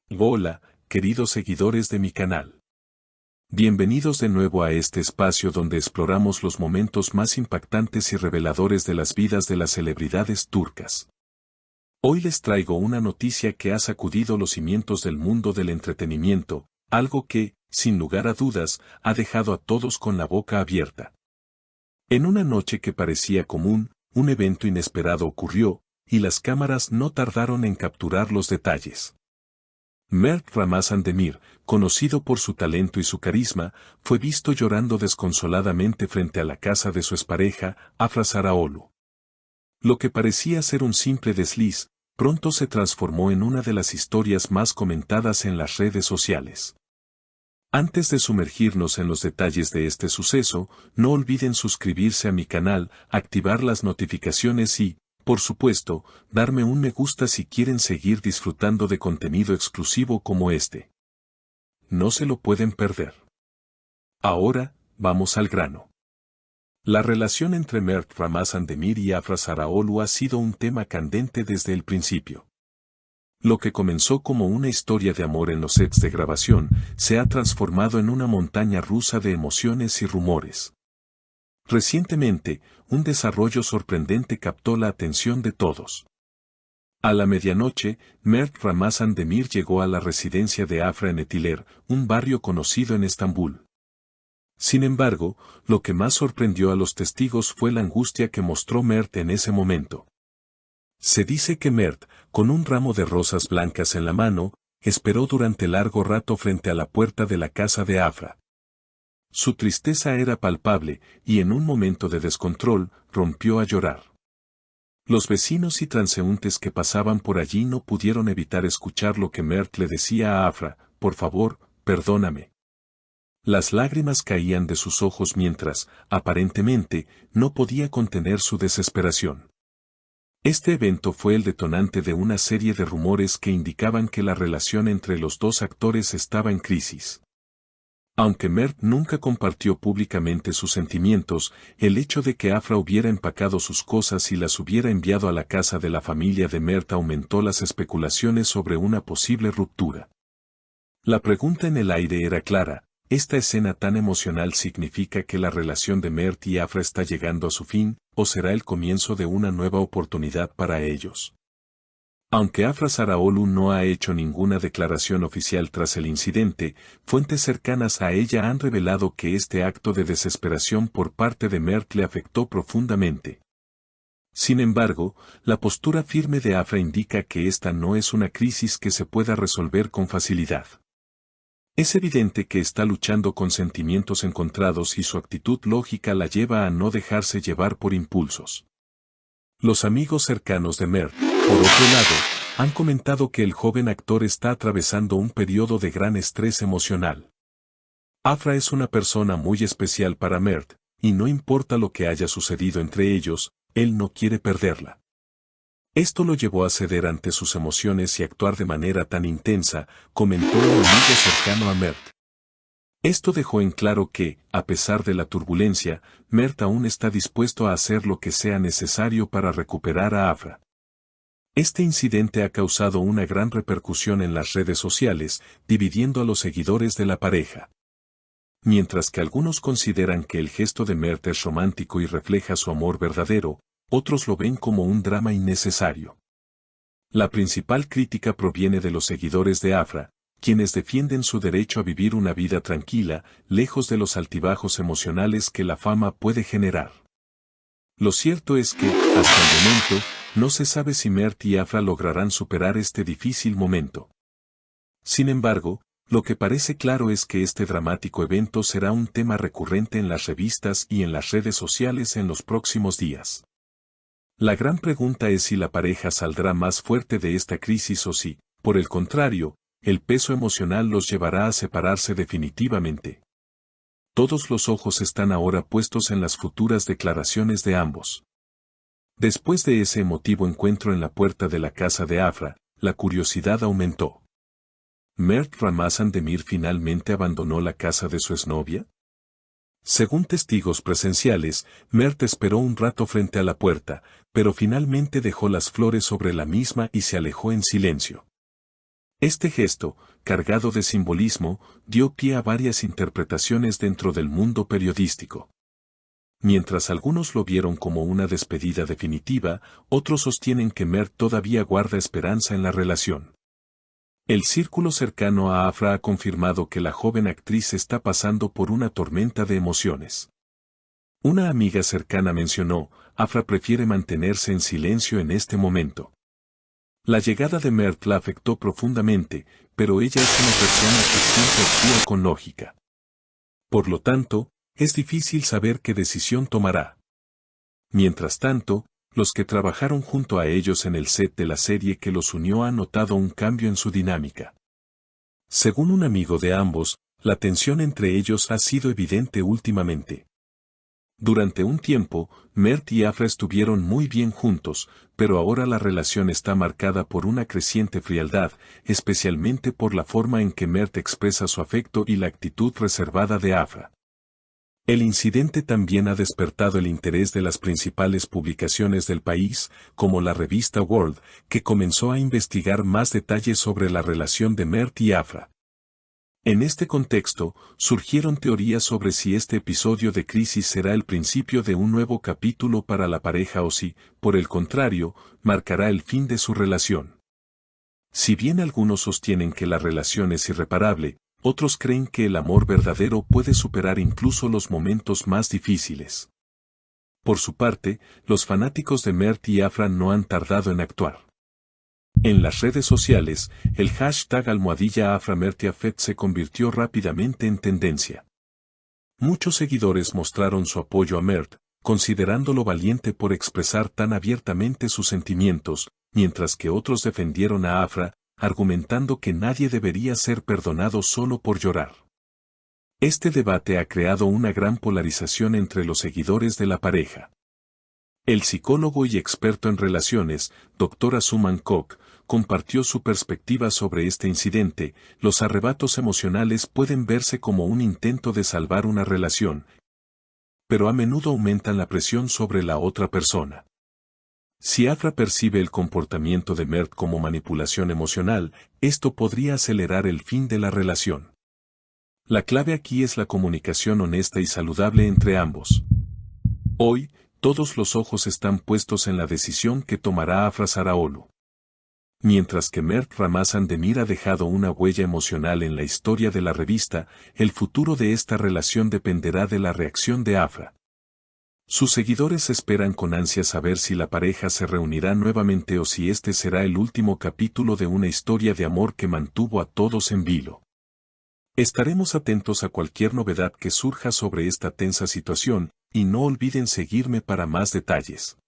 Hola, queridos seguidores de mi canal. Bienvenidos de nuevo a este espacio donde exploramos los momentos más impactantes y reveladores de las vidas de las celebridades turcas. Hoy les traigo una noticia que ha sacudido los cimientos del mundo del entretenimiento, algo que, sin lugar a dudas, ha dejado a todos con la boca abierta. En una noche que parecía común, un evento inesperado ocurrió, y las cámaras no tardaron en capturar los detalles. Mert Ramazan Demir, conocido por su talento y su carisma, fue visto llorando desconsoladamente frente a la casa de su expareja, Afra Sarıoğlu. Lo que parecía ser un simple desliz, pronto se transformó en una de las historias más comentadas en las redes sociales. Antes de sumergirnos en los detalles de este suceso, no olviden suscribirse a mi canal, activar las notificaciones y, por supuesto, darme un me gusta si quieren seguir disfrutando de contenido exclusivo como este. No se lo pueden perder. Ahora, vamos al grano. La relación entre Mert Ramazan Demir y Afra Sarıoğlu ha sido un tema candente desde el principio. Lo que comenzó como una historia de amor en los sets de grabación, se ha transformado en una montaña rusa de emociones y rumores. Recientemente, un desarrollo sorprendente captó la atención de todos. A la medianoche, Mert Ramazan Demir llegó a la residencia de Afra en Etiler, un barrio conocido en Estambul. Sin embargo, lo que más sorprendió a los testigos fue la angustia que mostró Mert en ese momento. Se dice que Mert, con un ramo de rosas blancas en la mano, esperó durante largo rato frente a la puerta de la casa de Afra. Su tristeza era palpable, y en un momento de descontrol, rompió a llorar. Los vecinos y transeúntes que pasaban por allí no pudieron evitar escuchar lo que Mert le decía a Afra: por favor, perdóname. Las lágrimas caían de sus ojos mientras, aparentemente, no podía contener su desesperación. Este evento fue el detonante de una serie de rumores que indicaban que la relación entre los dos actores estaba en crisis. Aunque Mert nunca compartió públicamente sus sentimientos, el hecho de que Afra hubiera empacado sus cosas y las hubiera enviado a la casa de la familia de Mert aumentó las especulaciones sobre una posible ruptura. La pregunta en el aire era clara: ¿esta escena tan emocional significa que la relación de Mert y Afra está llegando a su fin, o será el comienzo de una nueva oportunidad para ellos? Aunque Afra Sarıoğlu no ha hecho ninguna declaración oficial tras el incidente, fuentes cercanas a ella han revelado que este acto de desesperación por parte de Mert le afectó profundamente. Sin embargo, la postura firme de Afra indica que esta no es una crisis que se pueda resolver con facilidad. Es evidente que está luchando con sentimientos encontrados y su actitud lógica la lleva a no dejarse llevar por impulsos. Los amigos cercanos de Mert, por otro lado, han comentado que el joven actor está atravesando un periodo de gran estrés emocional. Afra es una persona muy especial para Mert, y no importa lo que haya sucedido entre ellos, él no quiere perderla. Esto lo llevó a ceder ante sus emociones y actuar de manera tan intensa, comentó un amigo cercano a Mert. Esto dejó en claro que, a pesar de la turbulencia, Mert aún está dispuesto a hacer lo que sea necesario para recuperar a Afra. Este incidente ha causado una gran repercusión en las redes sociales, dividiendo a los seguidores de la pareja. Mientras que algunos consideran que el gesto de Mert es romántico y refleja su amor verdadero, otros lo ven como un drama innecesario. La principal crítica proviene de los seguidores de Afra, quienes defienden su derecho a vivir una vida tranquila, lejos de los altibajos emocionales que la fama puede generar. Lo cierto es que, hasta el momento, no se sabe si Mert y Afra lograrán superar este difícil momento. Sin embargo, lo que parece claro es que este dramático evento será un tema recurrente en las revistas y en las redes sociales en los próximos días. La gran pregunta es si la pareja saldrá más fuerte de esta crisis o si, por el contrario, el peso emocional los llevará a separarse definitivamente. Todos los ojos están ahora puestos en las futuras declaraciones de ambos. Después de ese emotivo encuentro en la puerta de la casa de Afra, la curiosidad aumentó. ¿Mert Ramazan Demir finalmente abandonó la casa de su exnovia? Según testigos presenciales, Mert esperó un rato frente a la puerta, pero finalmente dejó las flores sobre la misma y se alejó en silencio. Este gesto, cargado de simbolismo, dio pie a varias interpretaciones dentro del mundo periodístico. Mientras algunos lo vieron como una despedida definitiva, otros sostienen que Mert todavía guarda esperanza en la relación. El círculo cercano a Afra ha confirmado que la joven actriz está pasando por una tormenta de emociones. Una amiga cercana mencionó, Afra prefiere mantenerse en silencio en este momento. La llegada de Mert la afectó profundamente, pero ella es una persona que siempre actúa con lógica. Por lo tanto, es difícil saber qué decisión tomará. Mientras tanto, los que trabajaron junto a ellos en el set de la serie que los unió han notado un cambio en su dinámica. Según un amigo de ambos, la tensión entre ellos ha sido evidente últimamente. Durante un tiempo, Mert y Afra estuvieron muy bien juntos, pero ahora la relación está marcada por una creciente frialdad, especialmente por la forma en que Mert expresa su afecto y la actitud reservada de Afra. El incidente también ha despertado el interés de las principales publicaciones del país, como la revista World, que comenzó a investigar más detalles sobre la relación de Mert y Afra. En este contexto, surgieron teorías sobre si este episodio de crisis será el principio de un nuevo capítulo para la pareja o si, por el contrario, marcará el fin de su relación. Si bien algunos sostienen que la relación es irreparable, otros creen que el amor verdadero puede superar incluso los momentos más difíciles. Por su parte, los fanáticos de Mert y Afra no han tardado en actuar. En las redes sociales, el hashtag #AfraMertYafet se convirtió rápidamente en tendencia. Muchos seguidores mostraron su apoyo a Mert, considerándolo valiente por expresar tan abiertamente sus sentimientos, mientras que otros defendieron a Afra, argumentando que nadie debería ser perdonado solo por llorar. Este debate ha creado una gran polarización entre los seguidores de la pareja. El psicólogo y experto en relaciones, Dr. Asuman Koch, compartió su perspectiva sobre este incidente. Los arrebatos emocionales pueden verse como un intento de salvar una relación, pero a menudo aumentan la presión sobre la otra persona. Si Afra percibe el comportamiento de Mert como manipulación emocional, esto podría acelerar el fin de la relación. La clave aquí es la comunicación honesta y saludable entre ambos. Hoy, todos los ojos están puestos en la decisión que tomará Afra Saraolu. Mientras que Mert Ramazan-Demir ha dejado una huella emocional en la historia de la revista, el futuro de esta relación dependerá de la reacción de Afra. Sus seguidores esperan con ansia saber si la pareja se reunirá nuevamente o si este será el último capítulo de una historia de amor que mantuvo a todos en vilo. Estaremos atentos a cualquier novedad que surja sobre esta tensa situación, y no olviden seguirme para más detalles.